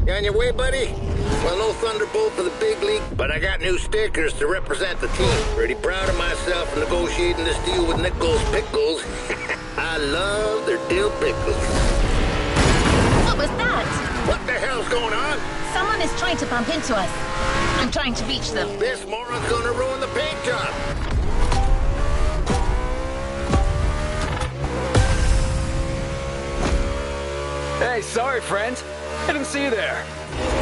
You on your way, buddy? Well, no Thunderbolt for the big league, but I got new stickers to represent the team. Pretty proud of myself for negotiating this deal with Nichols Pickles. I love their dill pickles. What was that? What the hell's going on? Someone is trying to bump into us. I'm trying to reach them. This moron's gonna ruin the paint job. Hey, sorry, friend. I didn't see you there.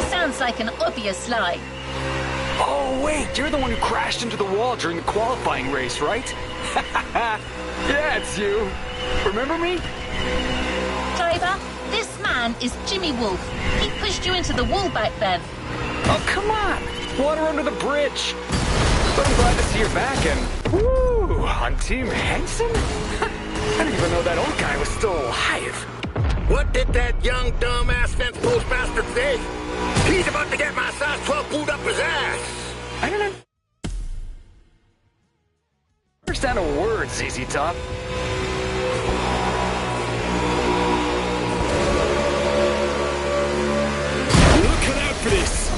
Sounds like an obvious lie. Oh, wait, you're the one who crashed into the wall during the qualifying race, right? Yeah, it's you. Remember me? Driver, this man is Jimmy Wolf. He pushed you into the wall back then. Oh, come on. Water under the bridge. But I'm glad to see you're back and... Woo! On Team Henson? I didn't even know that old guy was still alive. What did that young dumbass fence post bastard say? He's about to get my size 12 boot up his ass. I don't understand a word, ZZ Top. Look out for this!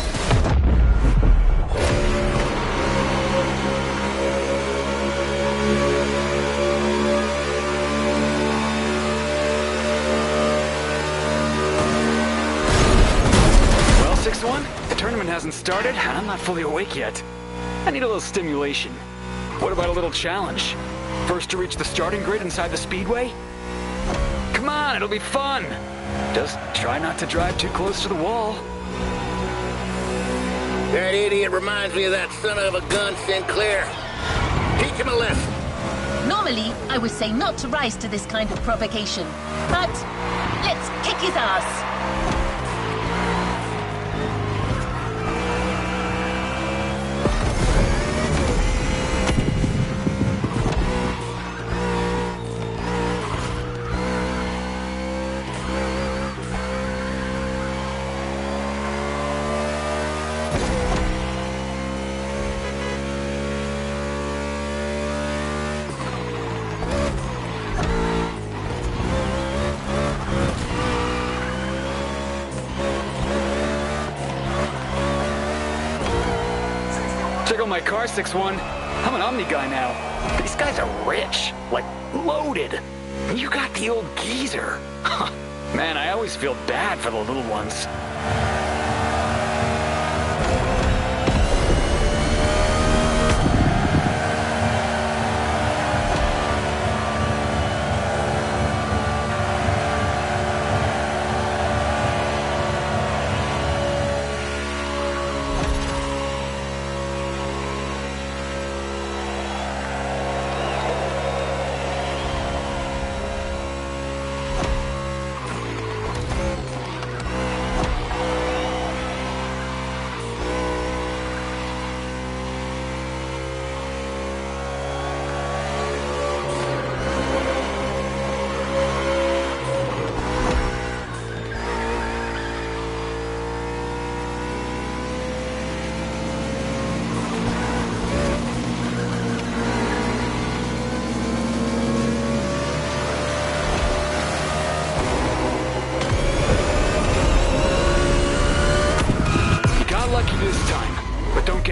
Well, 6-1, the tournament hasn't started, and I'm not fully awake yet. I need a little stimulation. What about a little challenge? First to reach the starting grid inside the speedway? Come on, it'll be fun! Just try not to drive too close to the wall. That idiot reminds me of that son of a gun Sinclair. Teach him a lesson. Normally, I would say not to rise to this kind of provocation. But let's kick his ass. Check out my car, 6-1. I'm an Omni guy now. These guys are rich. Like, loaded. You got the old geezer. Man, I always feel bad for the little ones.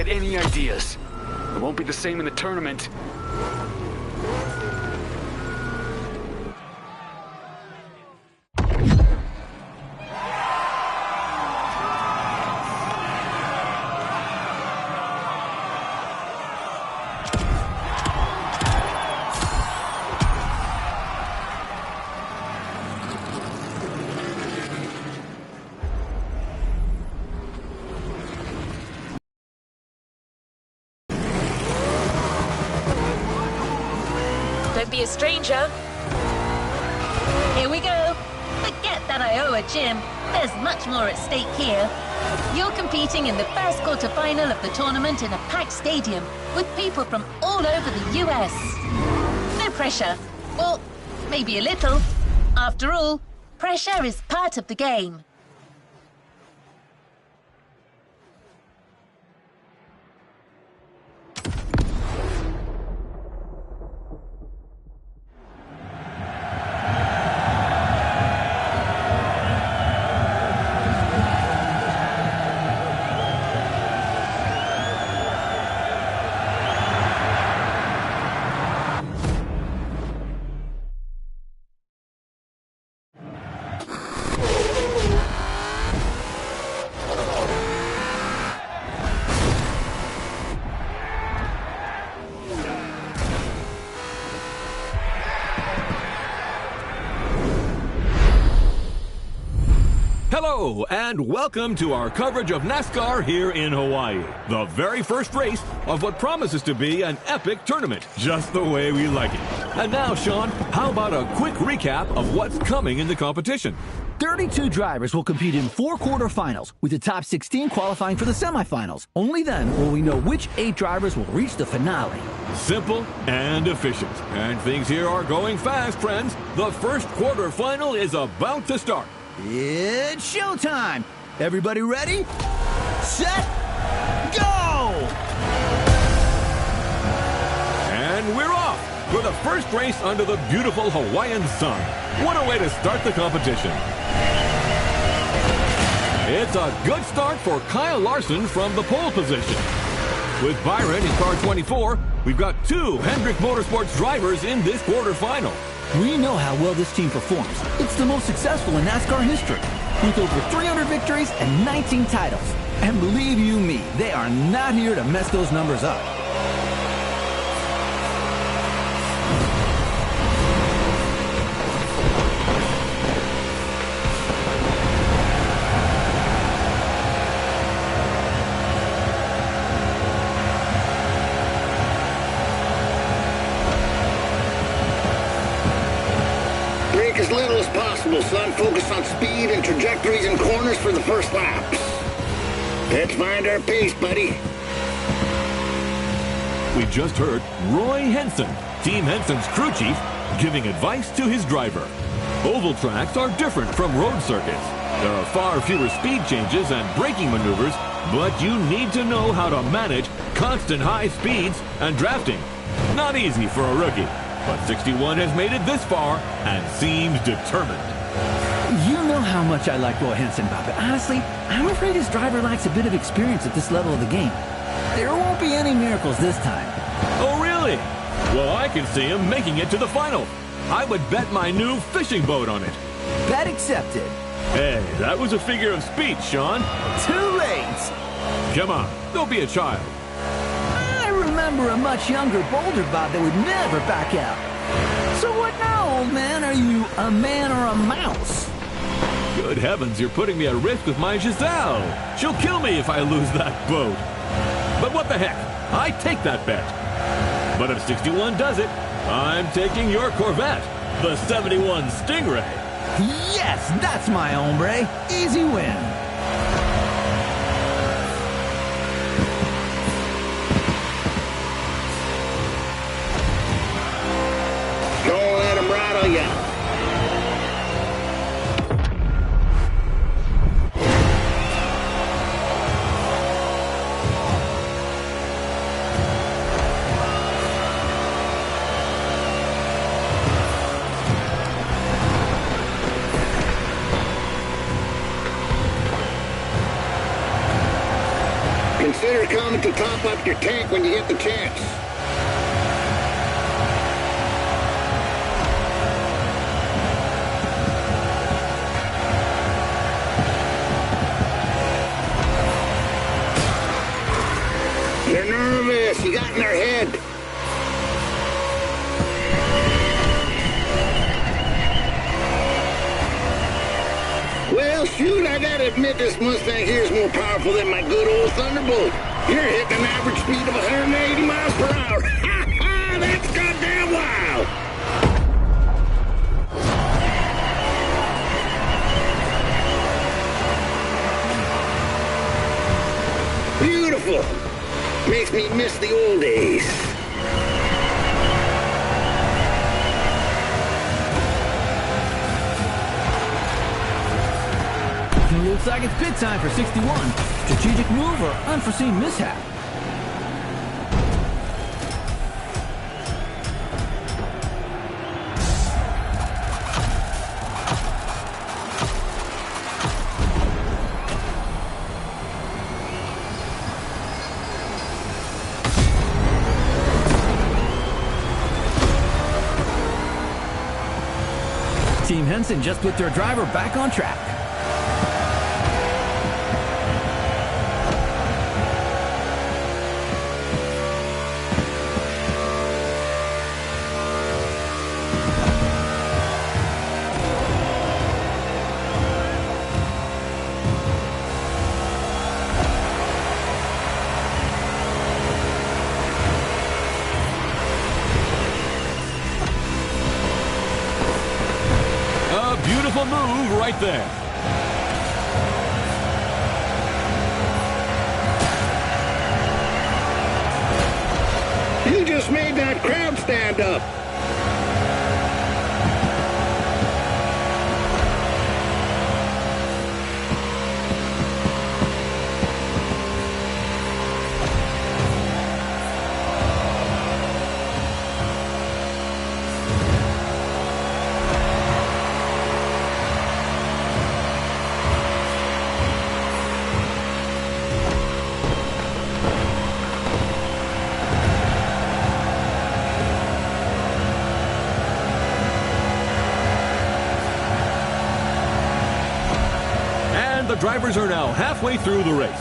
Any ideas. It won't be the same in the tournament. Don't be a stranger. Here we go. Forget that I owe a gym. There's much more at stake here. You're competing in the first quarterfinal of the tournament in a packed stadium with people from all over the US. No pressure. Or maybe a little. After all, pressure is part of the game. Hello, and welcome to our coverage of NASCAR here in Hawaii. The very first race of what promises to be an epic tournament, just the way we like it. And now, Sean, how about a quick recap of what's coming in the competition? 32 drivers will compete in 4 quarterfinals, with the top 16 qualifying for the semifinals. Only then will we know which 8 drivers will reach the finale. Simple and efficient. And things here are going fast, friends. The first quarterfinal is about to start. It's showtime! Everybody ready? Set, go! And we're off for the first race under the beautiful Hawaiian sun. What a way to start the competition. It's a good start for Kyle Larson from the pole position. With Byron in car 24, we've got 2 Hendrick Motorsports drivers in this quarterfinal. We know how well this team performs. It's the most successful in NASCAR history, with over 300 victories and 19 titles. And believe you me, they are not here to mess those numbers up. As little as possible, son. Focus on speed and trajectories and corners for the first laps. Let's find our pace, buddy. We just heard Roy Henson, Team Henson's crew chief, giving advice to his driver. Oval tracks are different from road circuits. There are far fewer speed changes and braking maneuvers, but you need to know how to manage constant high speeds and drafting. Not easy for a rookie. But 61 has made it this far and seems determined. You know how much I like Roy Henson, Bob, but honestly, I'm afraid his driver lacks a bit of experience at this level of the game. There won't be any miracles this time. Oh, really? Well, I can see him making it to the final. I would bet my new fishing boat on it. Bet accepted. Hey, that was a figure of speech, Sean. Too late. Come on, don't be a child. I remember a much younger, bolder Bob that would never back out. So what now, old man? Are you a man or a mouse? Good heavens, you're putting me at risk with my Giselle. She'll kill me if I lose that boat. But what the heck? I take that bet. But if 61 does it, I'm taking your Corvette, the 71 Stingray. Yes, that's my hombre. Easy win. Don't let him rattle ya. Consider coming to top up your tank when you get the chance. They're nervous. You got in their head. Well, shoot, I gotta admit this Mustang here is more powerful than my good old Thunderbolt. You're hitting an average speed of 180 miles per hour. Ha ha! That's goddamn wild! Beautiful. Makes me miss the old days. Looks like it's pit time for 61. Strategic move or unforeseen mishap? Team Henson just put their driver back on track. Beautiful move right there. You just made that crowd stand up. The drivers are now halfway through the race.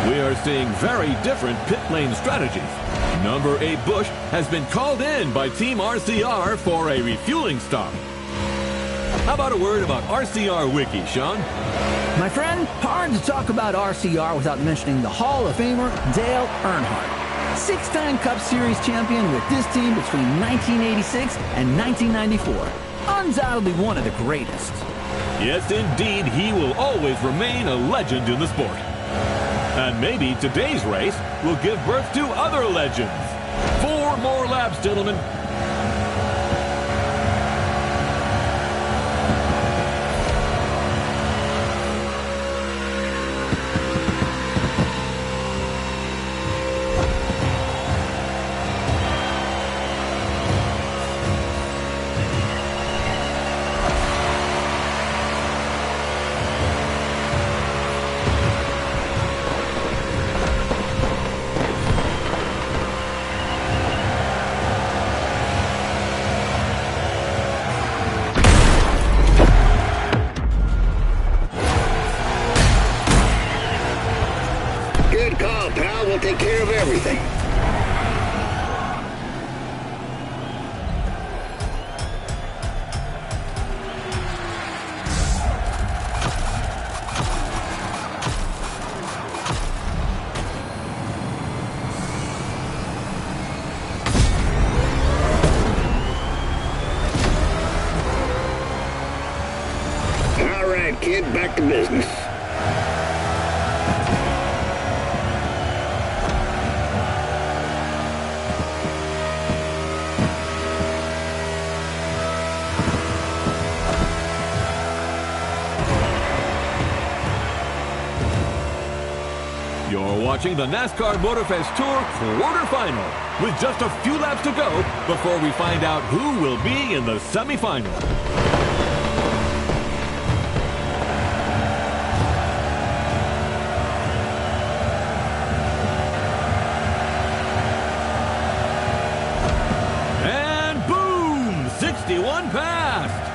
We are seeing very different pit lane strategies. Number 8 Bush has been called in by Team RCR for a refueling stop. How about a word about RCR Wiki, Sean? My friend, hard to talk about RCR without mentioning the Hall of Famer Dale Earnhardt. 6-time Cup Series champion with this team between 1986 and 1994. Undoubtedly one of the greatest. Yes, indeed, he will always remain a legend in the sport. And maybe today's race will give birth to other legends. 4 more laps, gentlemen. We'll take care of everything. All right, kid, back to business. You're watching the NASCAR Motorfest Tour quarterfinal with just a few laps to go before we find out who will be in the semifinal. And boom! 61 passed!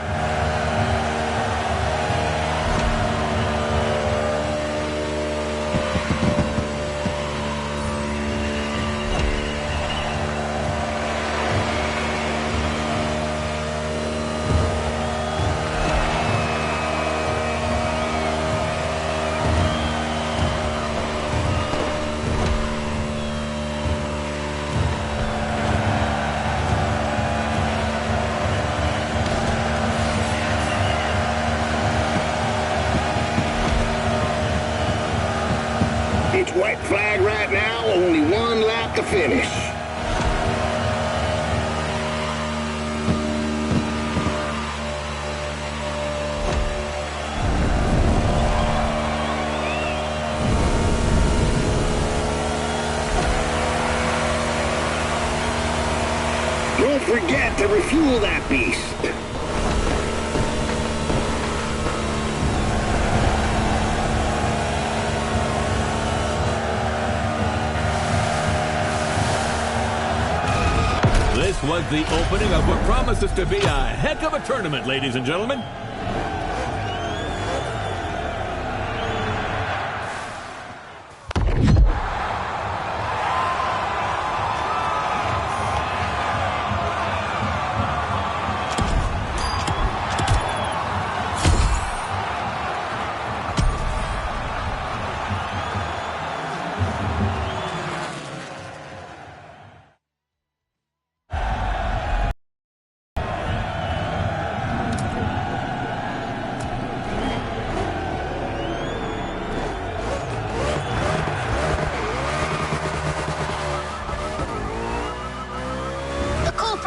It's white flag right now, only 1 lap to finish. Don't forget to refuel that beast. This was the opening of what promises to be a heck of a tournament, ladies and gentlemen.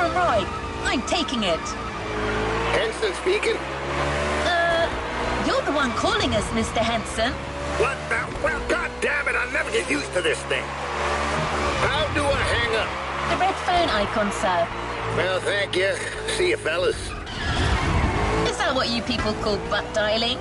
from Roy. I'm taking it. Henson speaking. You're the one calling us, Mr. Henson. What the? Well, God damn it, I'll never get used to this thing. How do I hang up? The red phone icon, sir. Well, thank you. See you, fellas. Is that what you people call butt dialing?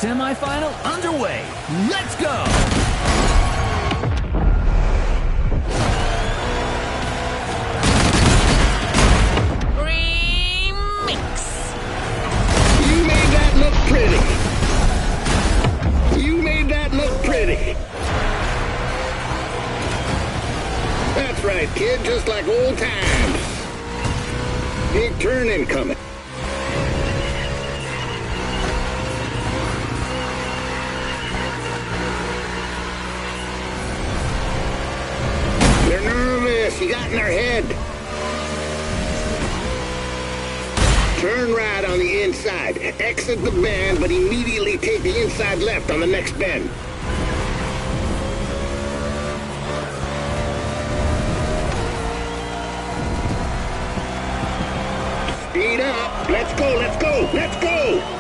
Semi-final underway. Let's go! Remix! You made that look pretty. You made that look pretty. That's right, kid, just like old times. Big turn incoming. They're nervous. You got in their head. Turn right on the inside. Exit the bend, but immediately take the inside left on the next bend. Speed up. Let's go, let's go, let's go!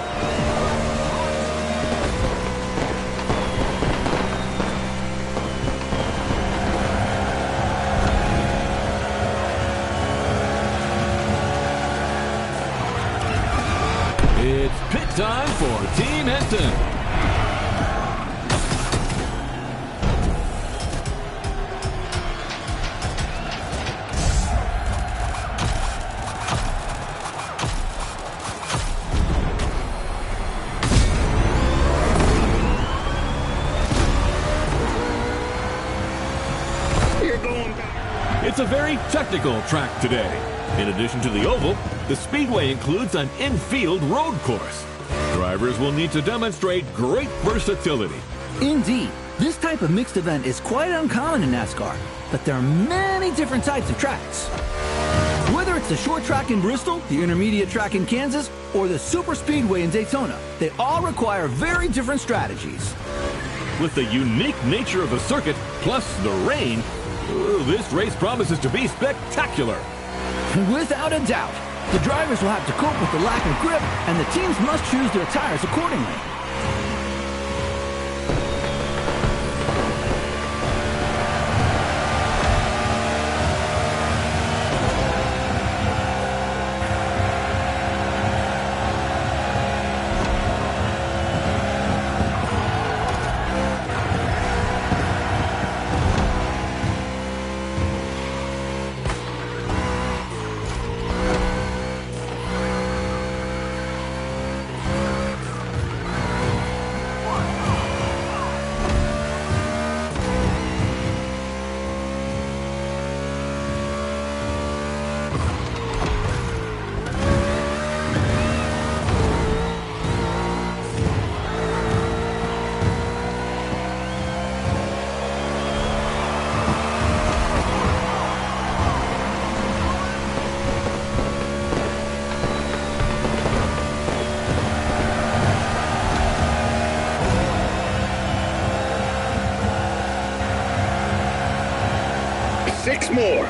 It's pit time for Team Henson. You're going back. It's a very technical track today. In addition to the oval, the speedway includes an infield road course. Drivers will need to demonstrate great versatility. Indeed, this type of mixed event is quite uncommon in NASCAR, but there are many different types of tracks. Whether it's the short track in Bristol, the intermediate track in Kansas, or the super speedway in Daytona, they all require very different strategies. With the unique nature of the circuit, plus the rain, this race promises to be spectacular. Without a doubt, the drivers will have to cope with the lack of grip, and the teams must choose their tires accordingly. Six more.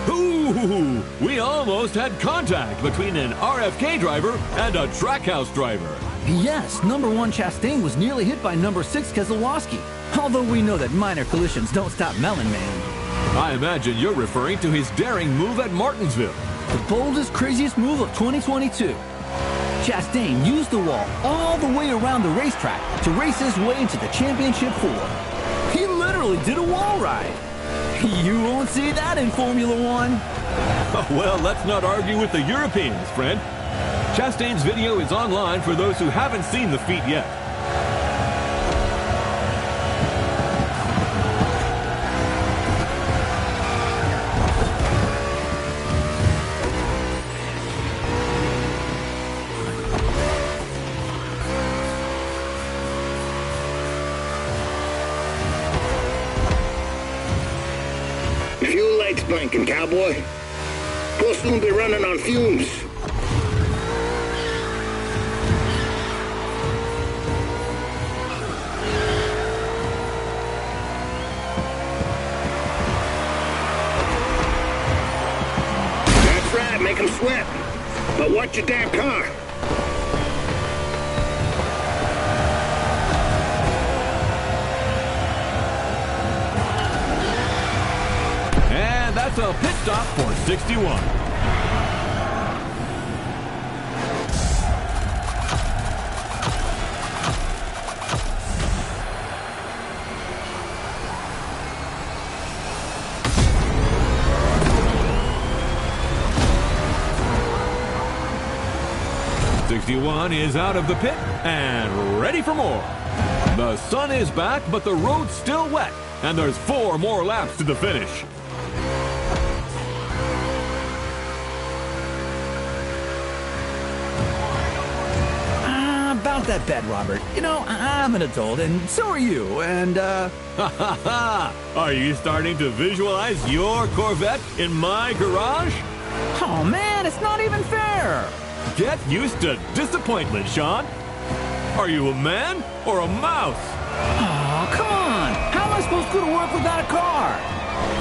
Ooh, we almost had contact between an RFK driver and a Trackhouse driver. Yes, number 1 Chastain was nearly hit by number 6 Keselowski, although we know that minor collisions don't stop Melon Man. I imagine you're referring to his daring move at Martinsville. The boldest, craziest move of 2022. Chastain used the wall all the way around the racetrack to race his way into the championship 4. He literally actually did a wall ride. You won't see that in Formula One. Well, let's not argue with the Europeans, friend. Chastain's video is online for those who haven't seen the feat yet. Fuel light's blinking, cowboy. We'll soon be running on fumes. That's right, make 'em sweat. But watch your damn car. And that's a pit stop for 61. '61 is out of the pit and ready for more. The sun is back, but the road's still wet, and there's 4 more laps to the finish. About that bet, Robert. You know, I'm an adult, and so are you, and, Ha ha ha! Are you starting to visualize your Corvette in my garage? Oh, man, it's not even fair! Get used to disappointment, Sean. Are you a man or a mouse? Oh, come on! How am I supposed to go to work without a car?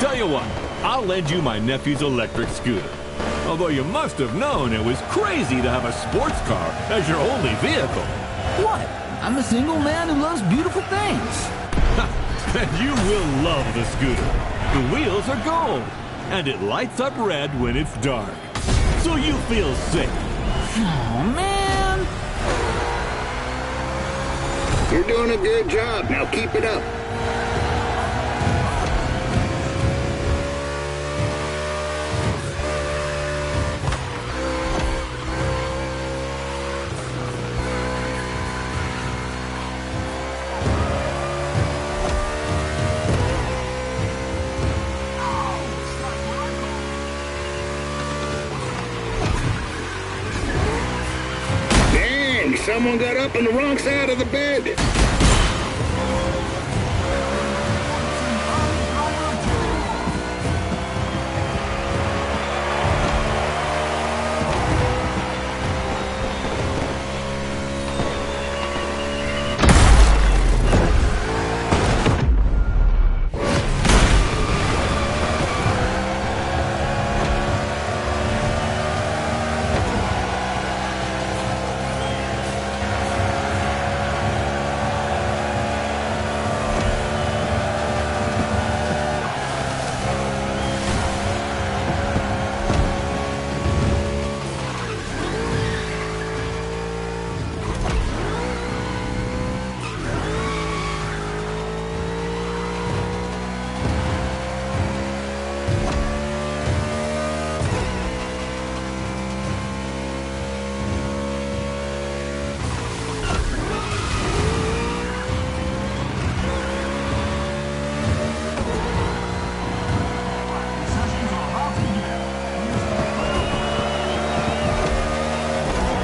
Tell you what, I'll lend you my nephew's electric scooter. Although you must have known it was crazy to have a sports car as your only vehicle. What? I'm a single man who loves beautiful things. And you will love the scooter. The wheels are gold, and it lights up red when it's dark. So you feel safe. Oh, man! You're doing a good job. Now keep it up. Someone got up on the wrong side of the bed.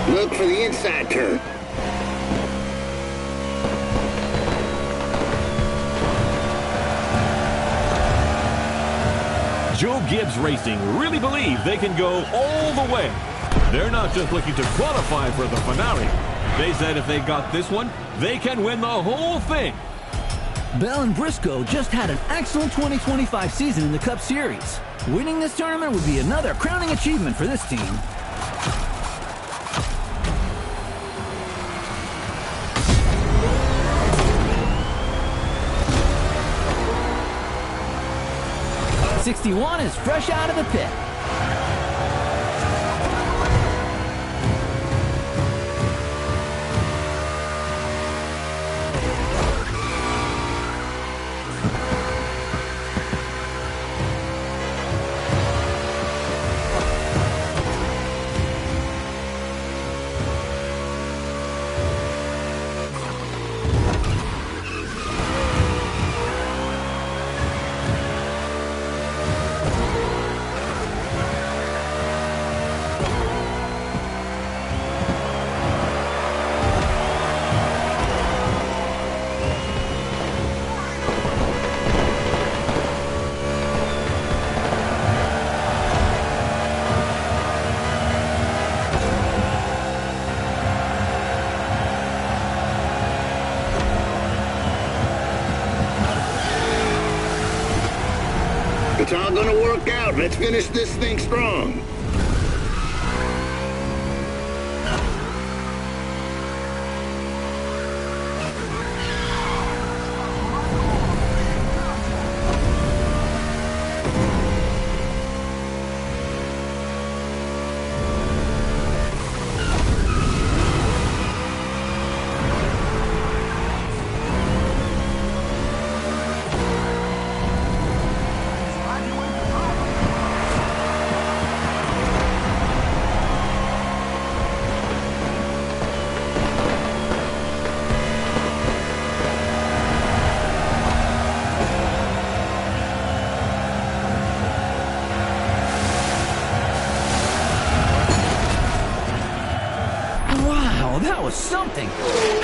Look for the inside turn. Joe Gibbs Racing really believe they can go all the way. They're not just looking to qualify for the finale. They said if they got this one, they can win the whole thing. Bell and Briscoe just had an excellent 2025 season in the Cup Series. Winning this tournament would be another crowning achievement for this team. '61 is fresh out of the pit. It's all gonna work out. Let's finish this thing strong. That was something.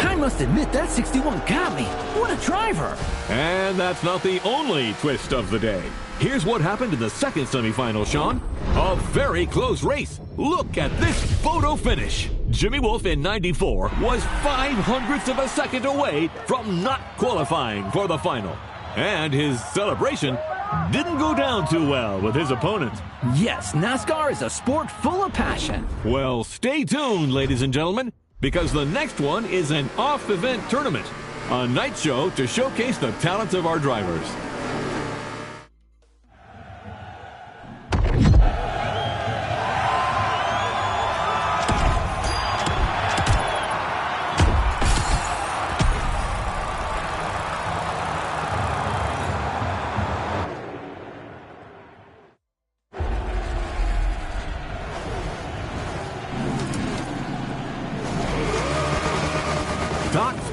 I must admit that 61 got me. What a driver. And that's not the only twist of the day. Here's what happened in the second semifinal, Sean. A very close race. Look at this photo finish. Jimmy Wolf in 94 was 0.05 of a second away from not qualifying for the final. And his celebration didn't go down too well with his opponent. Yes, NASCAR is a sport full of passion. Well, stay tuned, ladies and gentlemen, because the next one is an off-event tournament, a night show to showcase the talents of our drivers.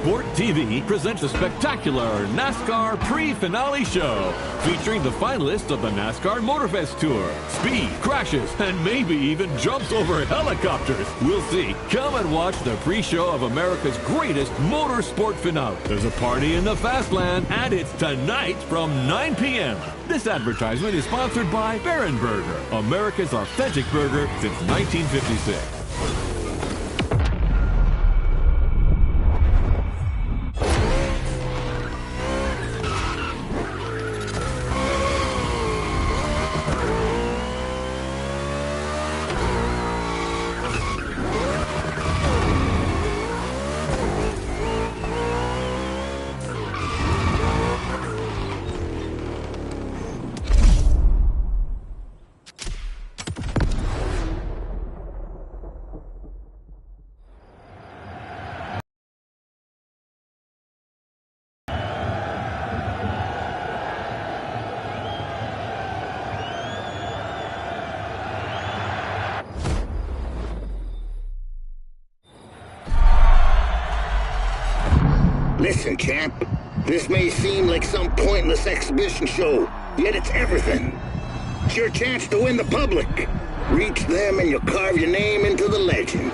Sport TV presents a spectacular NASCAR pre-finale show featuring the finalists of the NASCAR Motorfest Tour. Speed, crashes, and maybe even jumps over helicopters. We'll see. Come and watch the pre-show of America's greatest motorsport finale. There's a party in the Fastland, and it's tonight from 9 p.m. This advertisement is sponsored by Baron Burger, America's authentic burger since 1956. Listen, champ. This may seem like some pointless exhibition show, yet it's everything. It's your chance to win the public. Reach them and you'll carve your name into the legend.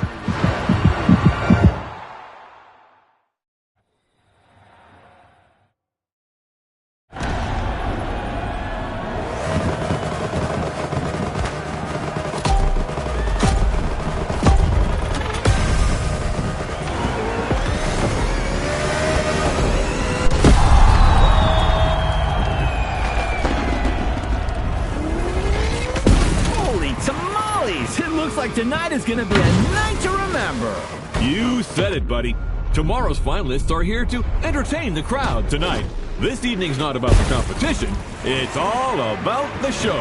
Tonight is gonna be a night to remember. You said it, buddy. Tomorrow's finalists are here to entertain the crowd tonight. This evening's not about the competition. It's all about the show.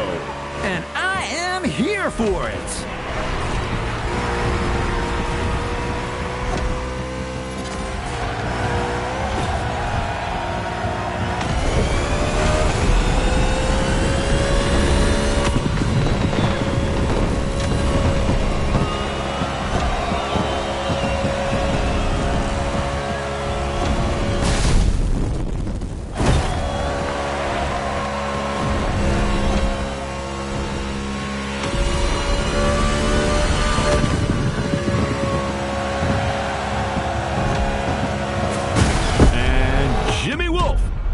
And I am here for it.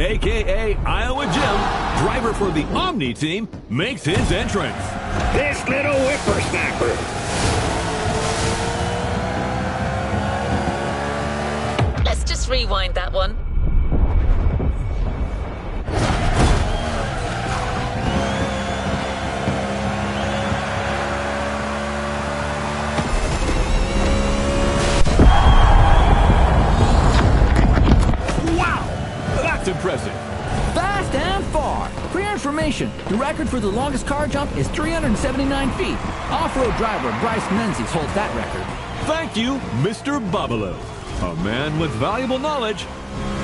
a.k.a. Iowa Jim, driver for the Omni team, makes his entrance. This little whippersnapper. Let's just rewind that one. information, the record for the longest car jump is 379 feet. Off-road driver Bryce Menzies holds that record. Thank you, Mr. Babalu. A man with valuable knowledge,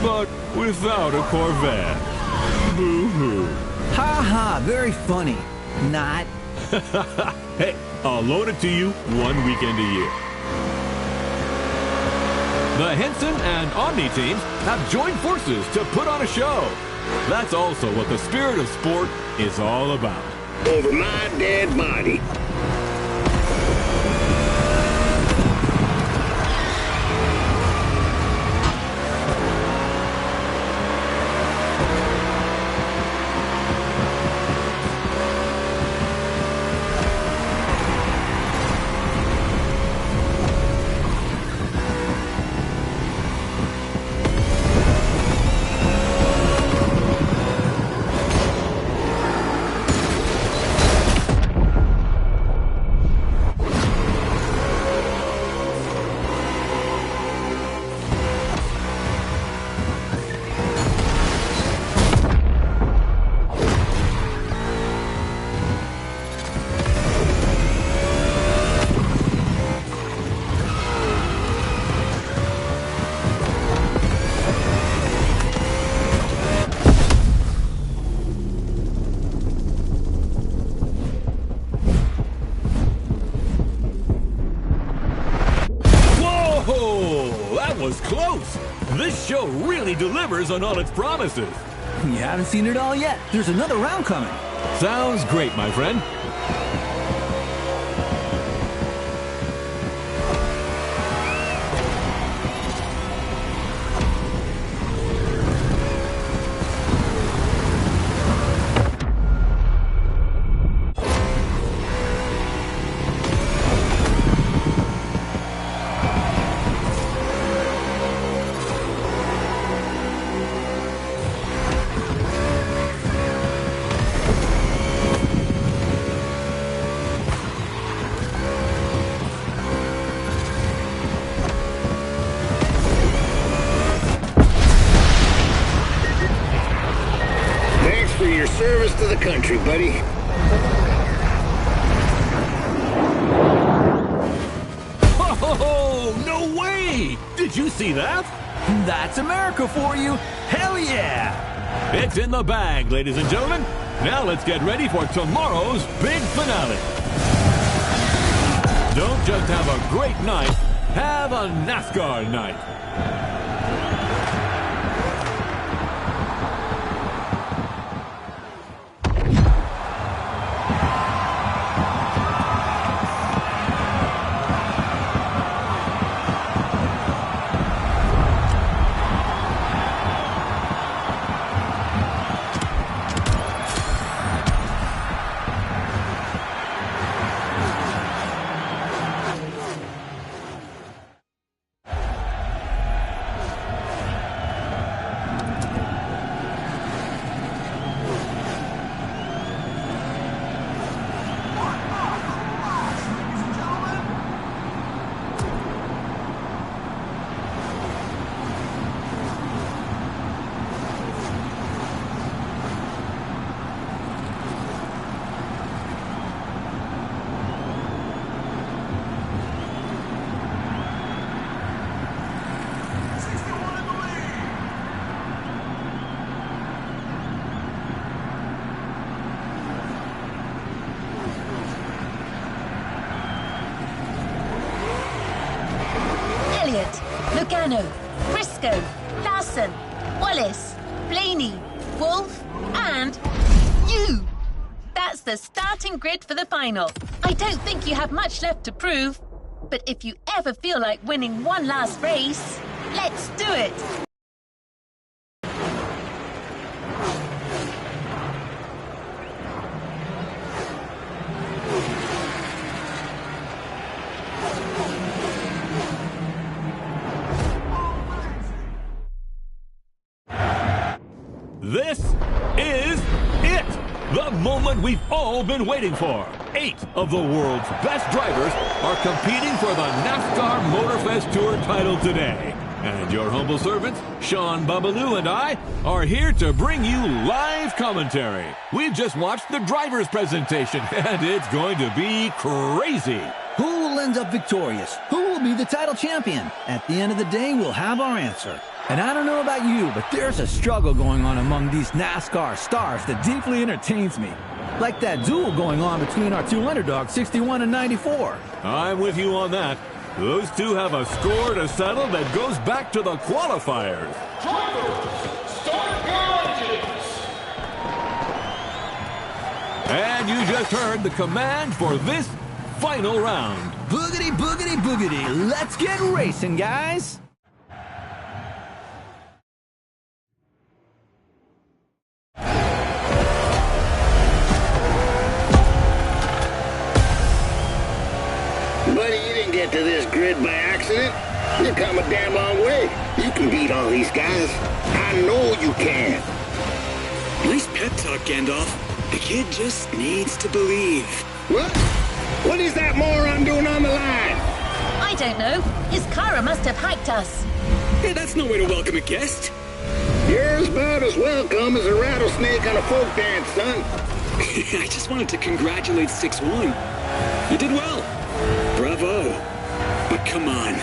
but without a Corvette. Boo-hoo. Ha ha, very funny. Not. Hey, I'll loan it to you 1 weekend a year. The Henson and Omni teams have joined forces to put on a show. That's also what the spirit of sport is all about. Over my dead body. Was close. This show really delivers on all its promises. You haven't seen it all yet. There's another round coming. Sounds great, my friend. Service to the country, buddy. Oh, no way! Did you see that? That's America for you. Hell yeah! It's in the bag, ladies and gentlemen. Now let's get ready for tomorrow's big finale. Don't just have a great night, have a NASCAR night. Lugano, Briscoe, Larson, Wallace, Blaney, Wolf, and you! That's the starting grid for the final. I don't think you have much left to prove, but if you ever feel like winning one last race, let's do it! This is it! The moment we've all been waiting for. 8 of the world's best drivers are competing for the NASCAR Motorfest Tour title today. And your humble servants, Sean Babaloo and I, are here to bring you live commentary. We've just watched the driver's presentation, and it's going to be crazy. Who will end up victorious? Who will be the title champion? At the end of the day, we'll have our answer. And I don't know about you, but there's a struggle going on among these NASCAR stars that deeply entertains me. Like that duel going on between our two underdogs, 61 and 94. I'm with you on that. Those two have a score to settle that goes back to the qualifiers. Start garages! And you just heard the command for this final round. Boogity, boogity, boogity. Let's get racing, guys. Buddy, you didn't get to this grid by accident. You've come a damn long way. You can beat all these guys. I know you can. Nice pep talk, Gandalf. The kid just needs to believe. What? What is that moron doing on the line? I don't know. His Kara must have hacked us. Hey, that's no way to welcome a guest. You're about as welcome as a rattlesnake on a folk dance, son. I just wanted to congratulate 6-1. You did well. Bravo. But come on.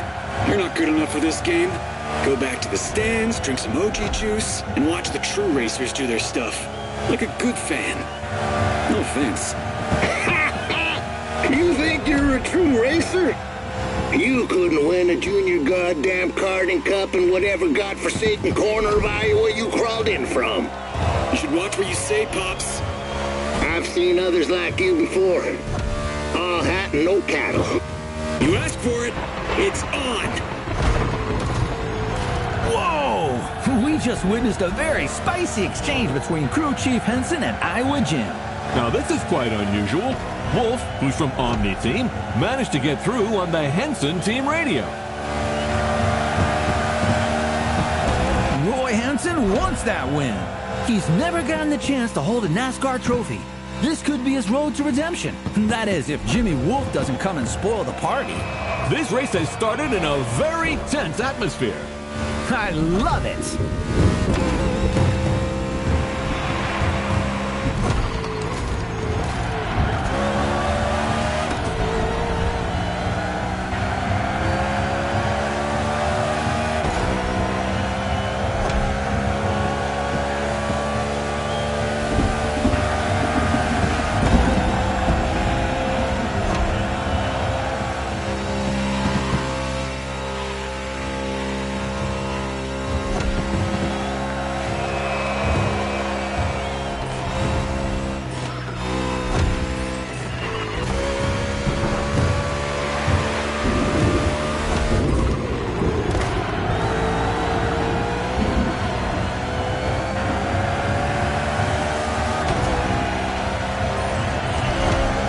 You're not good enough for this game. Go back to the stands, drink some OG juice, and watch the true racers do their stuff. Like a good fan. No offense. You think you're a true racer? You couldn't win a junior goddamn karting cup in whatever godforsaken corner of Iowa you crawled in from. You should watch what you say, Pops. I've seen others like you before. All hat and no cattle. You asked for it. It's on. Whoa! We just witnessed a very spicy exchange between Crew Chief Henson and Iowa Jim. Now this is quite unusual. Wolf, who's from Omni Team, managed to get through on the Henson team radio. Roy Henson wants that win. He's never gotten the chance to hold a NASCAR trophy. This could be his road to redemption. That is, if Jimmy Wolf doesn't come and spoil the party. This race has started in a very tense atmosphere. I love it.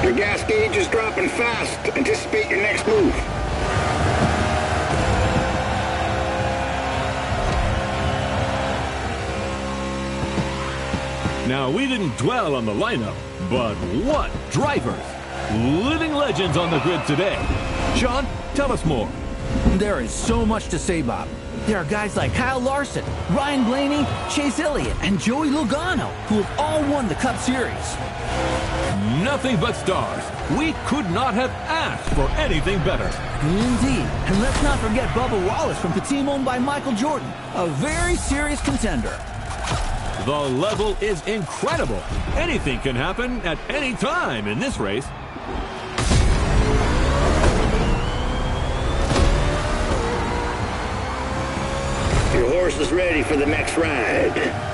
Your gas gauge is dropping fast. Anticipate your next move. Now, we didn't dwell on the lineup, but what drivers! Living legends on the grid today. Sean, tell us more. There is so much to say, Bob. There are guys like Kyle Larson, Ryan Blaney, Chase Elliott, and Joey Logano, who have all won the Cup Series. Nothing but stars. We could not have asked for anything better. Indeed. And let's not forget Bubba Wallace from the team owned by Michael Jordan, a very serious contender. The level is incredible. Anything can happen at any time in this race. Your horse is ready for the next ride.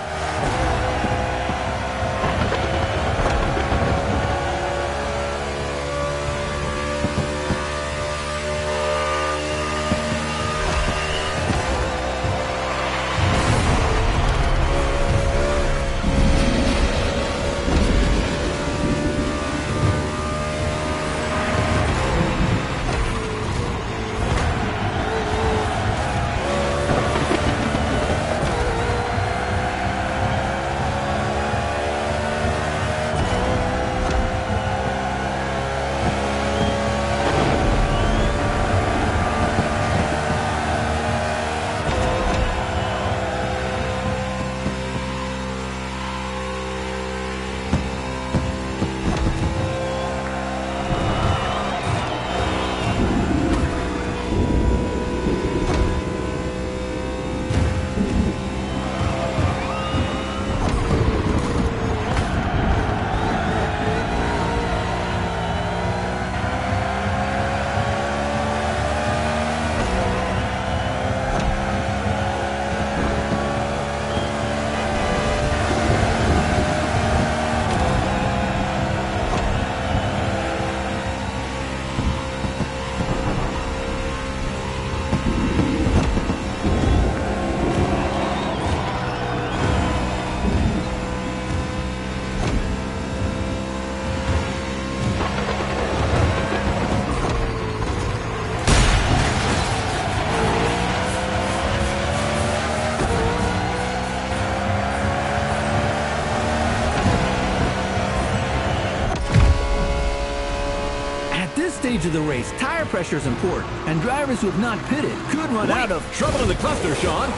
this stage of the race, tire pressure is important, and drivers who have not pitted could run out of trouble in the cluster, Sean.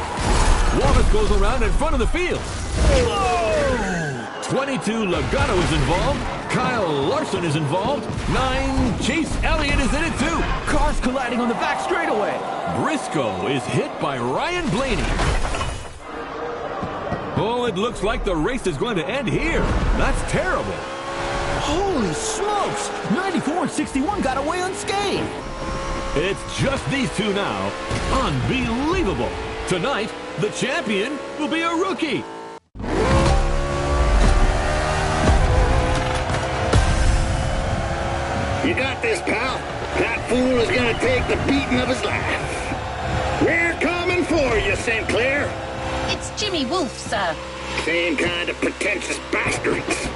Wallace goes around in front of the field. Whoa! 22 Legato is involved. Kyle Larson is involved. 9 Chase Elliott is in it too. Cars colliding on the back straightaway. Briscoe is hit by Ryan Blaney. Oh, it looks like the race is going to end here. That's terrible. Holy smokes! 94 and 61 got away unscathed. It's just these two now. Unbelievable. Tonight, the champion will be a rookie. You got this, pal. That fool is gonna take the beating of his life. We're coming for you, Sinclair. It's Jimmy Wolf, sir. Same kind of pretentious bastards.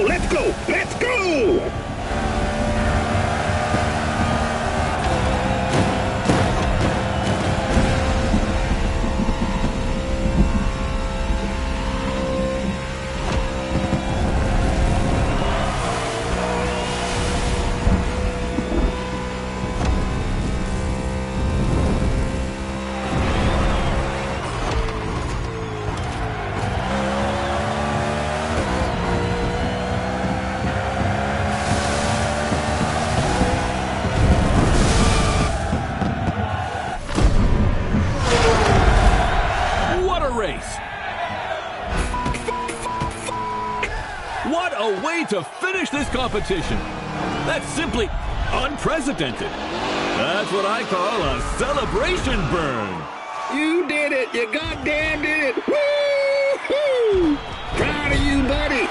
Let's go! Let's go! What a way to finish this competition. That's simply unprecedented. That's what I call a celebration burn. You did it. You goddamn did it. Woo-hoo! Proud of you, buddy.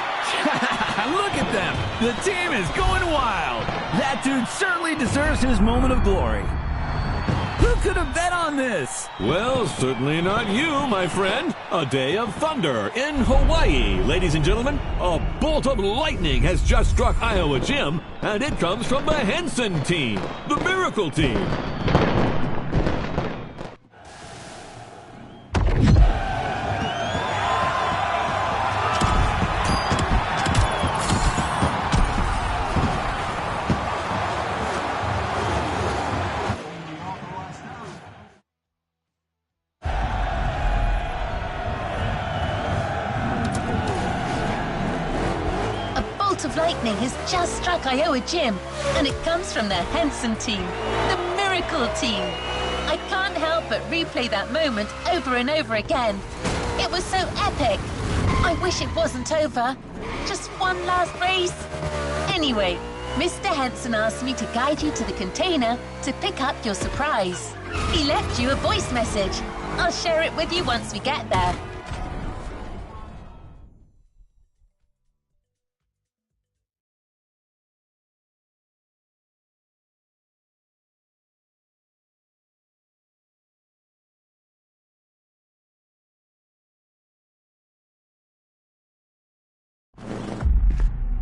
Look at them. The team is going wild. That dude certainly deserves his moment of glory. Who could have bet on this? Well, certainly not you, my friend. A day of thunder in Hawaii, ladies and gentlemen. A bolt of lightning has just struck Iowa Gym, and it comes from the Henson team, the Miracle team. Of lightning has just struck Iowa Gym, and it comes from the Henson team, the Miracle team. I can't help but replay that moment over and over again. It was so epic. I wish it wasn't over. Just one last race. Anyway, Mr. Henson asked me to guide you to the container to pick up your surprise. He left you a voice message. I'll share it with you once we get there.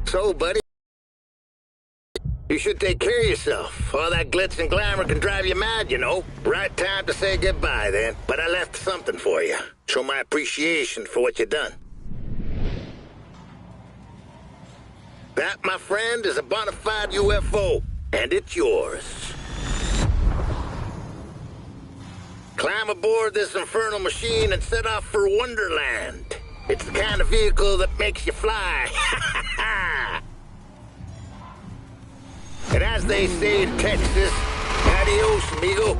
So, buddy, you should take care of yourself. All that glitz and glamour can drive you mad, you know. Right time to say goodbye, then. But I left something for you. Show my appreciation for what you done. That, my friend, is a bona fide UFO, and it's yours. Climb aboard this infernal machine and set off for Wonderland. It's the kind of vehicle that makes you fly. as they say in Texas. Adios, amigo.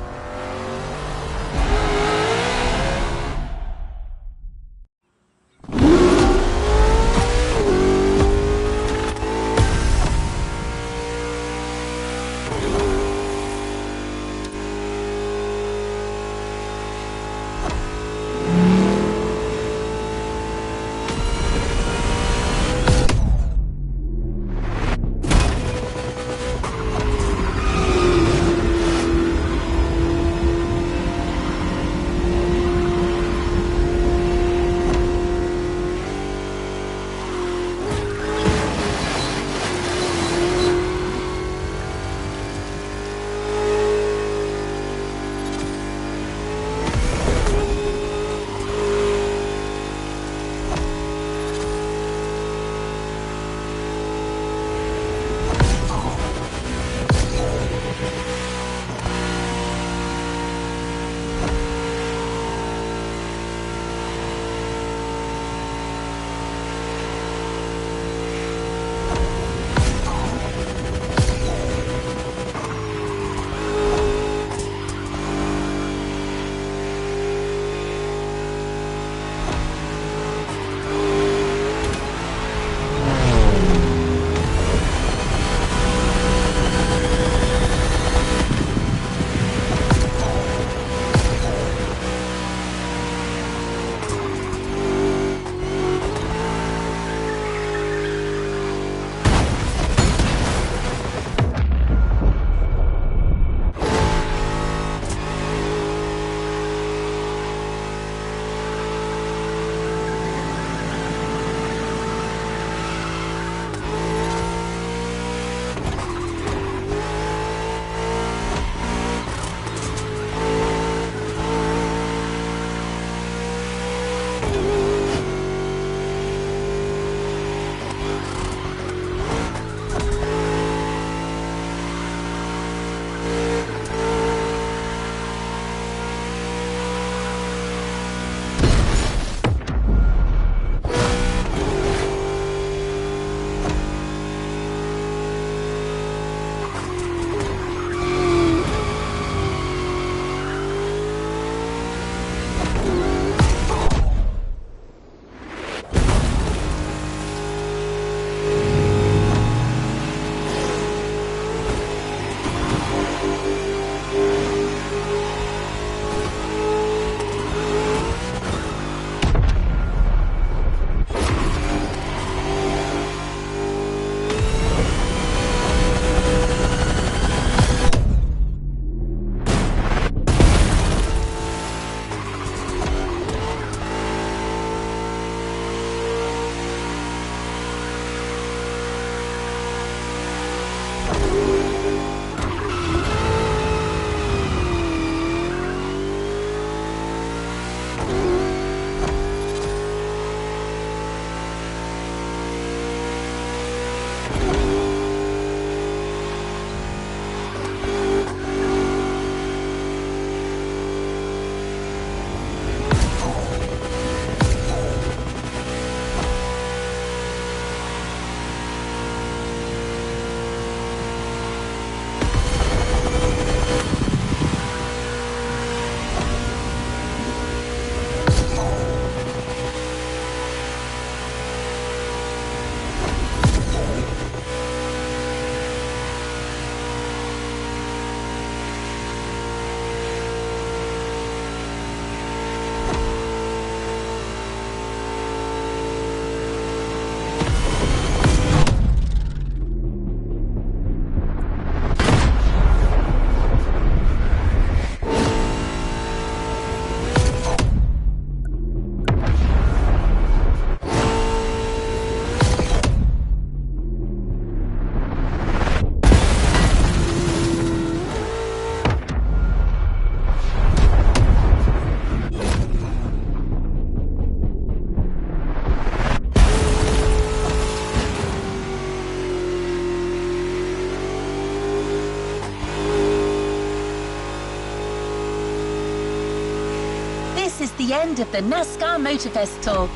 This is the end of the NASCAR Motorfest tour.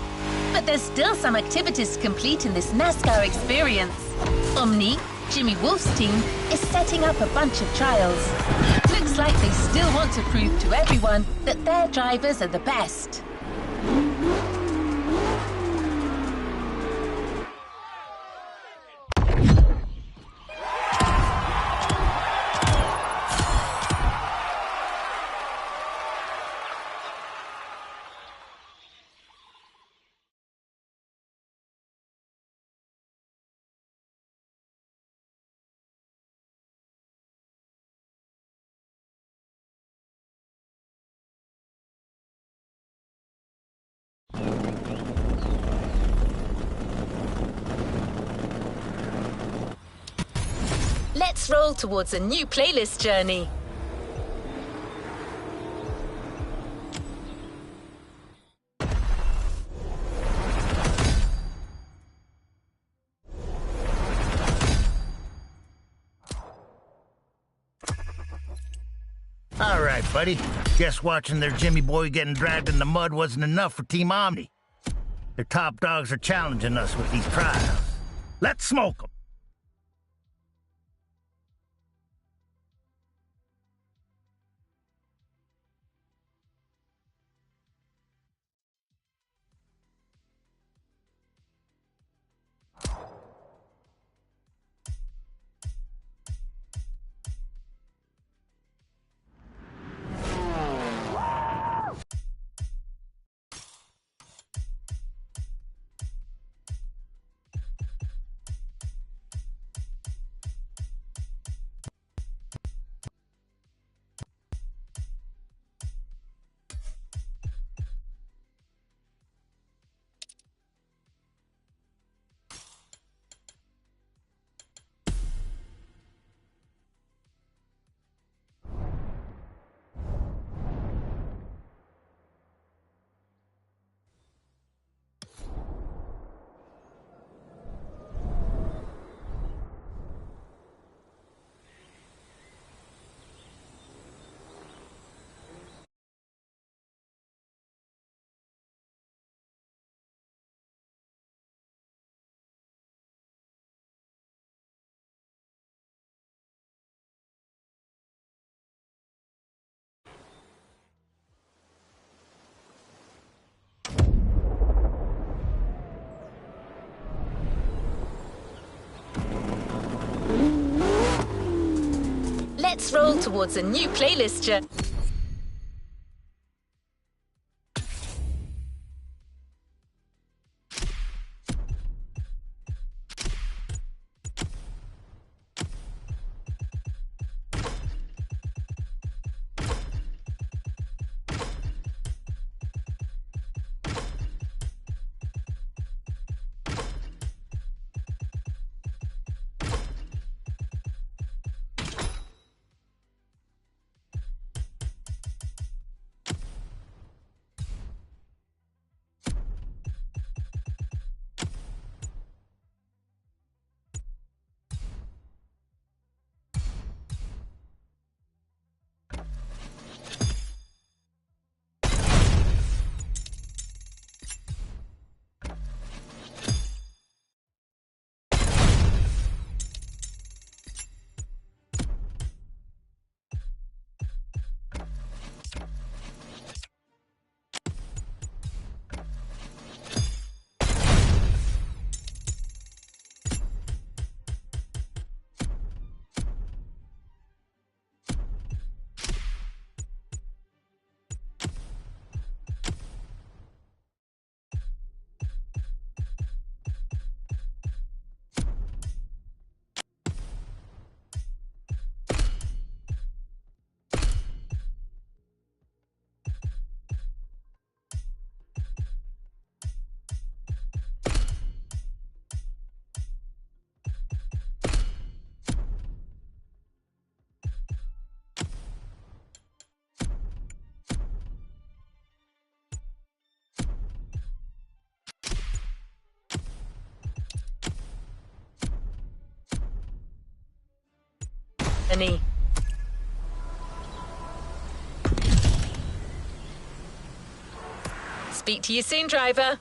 But there's still some activities to complete in this NASCAR experience. Omni, Jimmy Wolf's team is setting up a bunch of trials. Looks like they still want to prove to everyone that their drivers are the best. Let's roll towards a new playlist journey. All right, buddy. Guess watching their Jimmy boy getting dragged in the mud wasn't enough for Team Omni. Their top dogs are challenging us with these trials. Let's smoke them. Let's roll towards a new playlist journey. Speak to you soon, driver.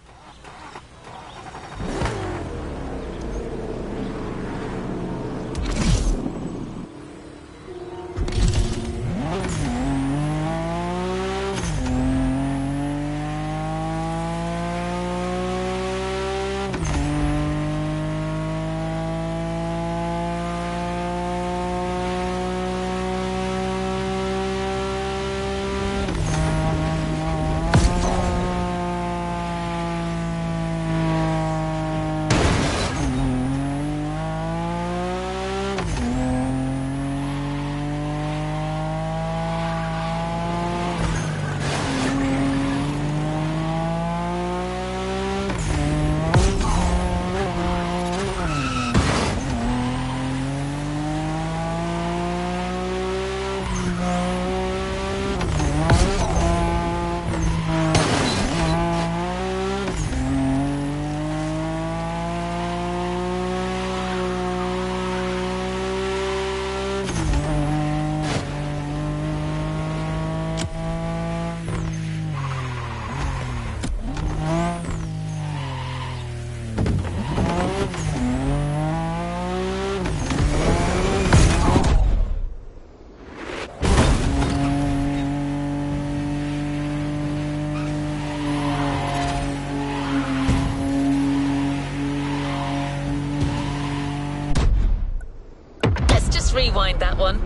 Let's just rewind that one.